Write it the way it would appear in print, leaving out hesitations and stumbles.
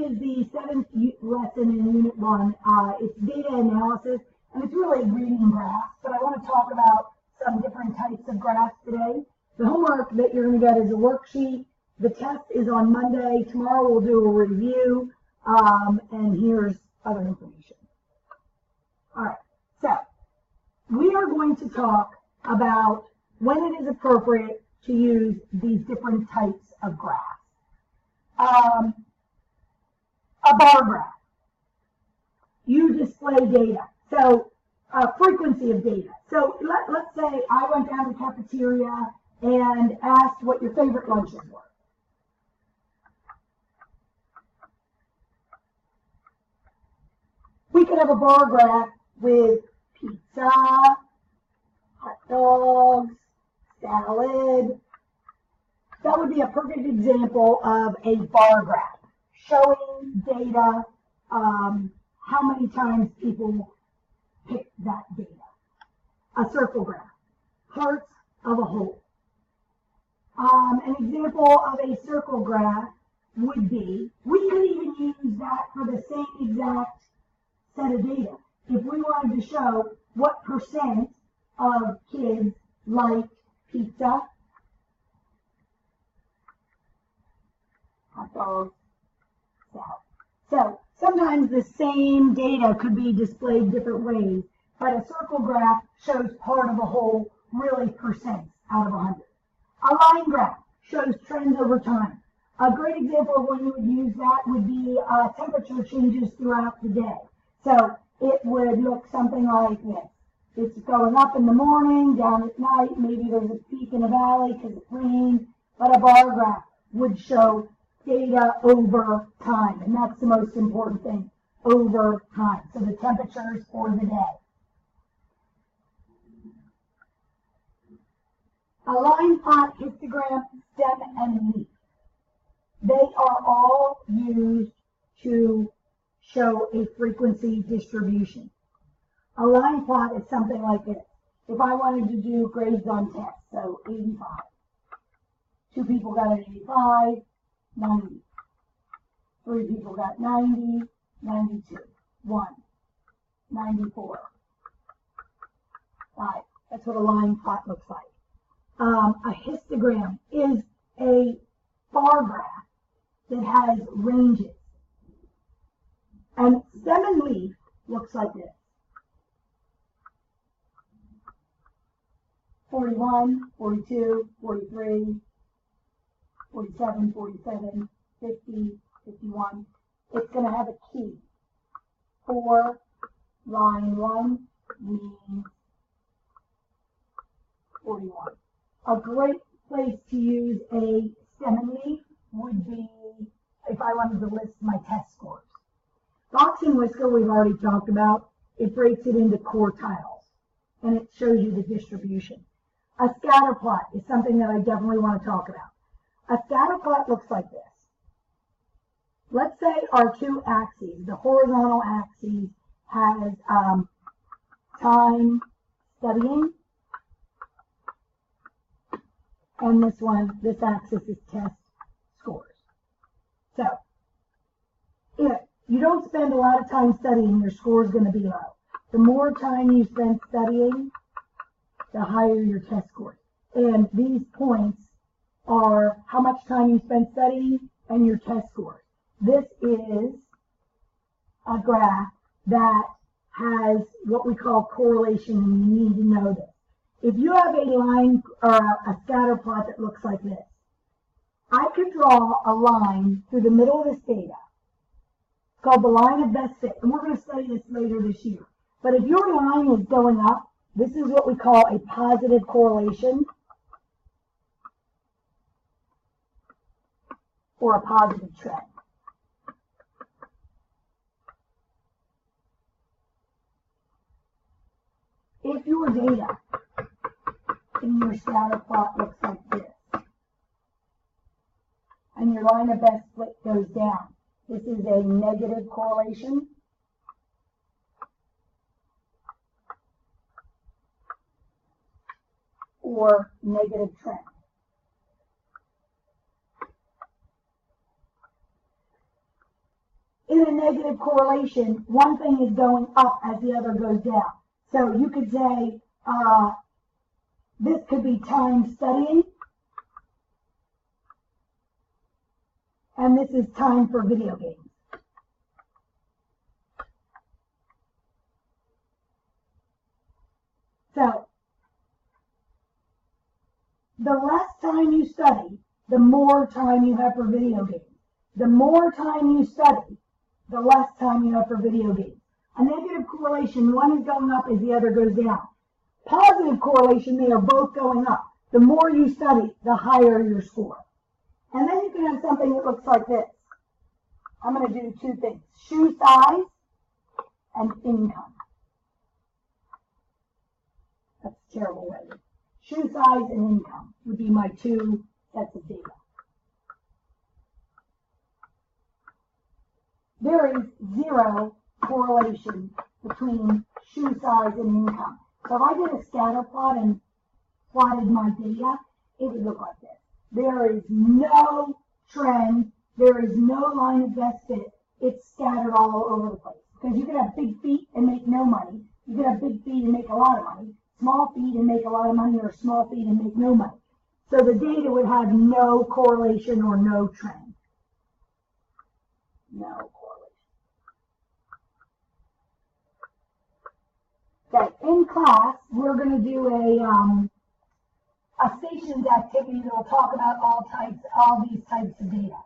is the 7th lesson in Unit 1. It's data analysis, and it's really reading graphs, but I want to talk about some different types of graphs today. The homework that you're going to get is a worksheet. The test is on Monday. Tomorrow we'll do a review, and here's other information. All right, so we are going to talk about when it is appropriate to use these different types of graphs. A bar graph. You display data. So frequency of data. So let's say I went down to the cafeteria and asked what your favorite lunches were. We could have a bar graph with pizza, hot dogs, salad. That would be a perfect example of a bar graph, showing data, how many times people pick that data. A circle graph, parts of a whole. An example of a circle graph would be, we could even use that for the same exact set of data. If we wanted to show what percent of kids like pizza, hot dogs, salad. So sometimes the same data could be displayed different ways, but a circle graph shows part of a whole, really percents out of 100. A line graph shows trends over time. A great example of when you would use that would be temperature changes throughout the day. So it would look something like this. It's going up in the morning, down at night, maybe there's a peak in the valley because it rained, but a bar graph would show data over time, and that's the most important thing, over time. So the temperatures for the day. A line plot, histogram, stem, and leaf. They are all used to show a frequency distribution. A line plot is something like this. If I wanted to do grades on tests, so 85. 2 people got an 85, 90. 3 people got 90, 92. 1, 94. 5. That's what a line plot looks like. A histogram is a bar graph that has ranges. And stem and leaf looks like this. 41, 42, 43, 47, 47, 50, 51. It's going to have a key. 4, line 1 means 41. A great place to use a stem and leaf would be if I wanted to list my test scores. Box and whisker we've already talked about. It breaks it into quartiles, and it shows you the distribution. A scatter plot is something that I definitely want to talk about. A scatter plot looks like this. Let's say our 2 axes, the horizontal axis has time studying, and this axis is test scores. So, if you don't spend a lot of time studying, your score is going to be low. The more time you spend studying, the higher your test scores. And these points are how much time you spend studying and your test scores. This is a graph that has what we call correlation, and you need to know this. If you have a line or a scatter plot that looks like this, I could draw a line through the middle of this data called the line of best fit, and we're going to study this later this year. But if your line is going up, this is what we call a positive correlation or a positive trend. If your data in your scatter plot looks like this, and your line of best fit goes down, this is a negative correlation. Or negative trend. in a negative correlation, one thing is going up as the other goes down. So you could say this could be time studying, and this is time for video games. So the less time you study, the more time you have for video games. The more time you study, the less time you have for video games. A negative correlation, one is going up as the other goes down. Positive correlation, they are both going up. The more you study, the higher your score. And then you can have something that looks like this. I'm going to do two things, shoe size and income. That's a terrible way. Shoe size and income would be my two sets of data. There is zero correlation between shoe size and income. So if I did a scatter plot and plotted my data, it would look like this. There is no trend. There is no line of best fit. It's scattered all over the place. Because you can have big feet and make no money. You can have big feet and make a lot of money. Small feet and make a lot of money, or small feet and make no money. So the data would have no correlation or no trend. No correlation. Okay, in class, we're going to do a stations activity that will talk about all these types of data.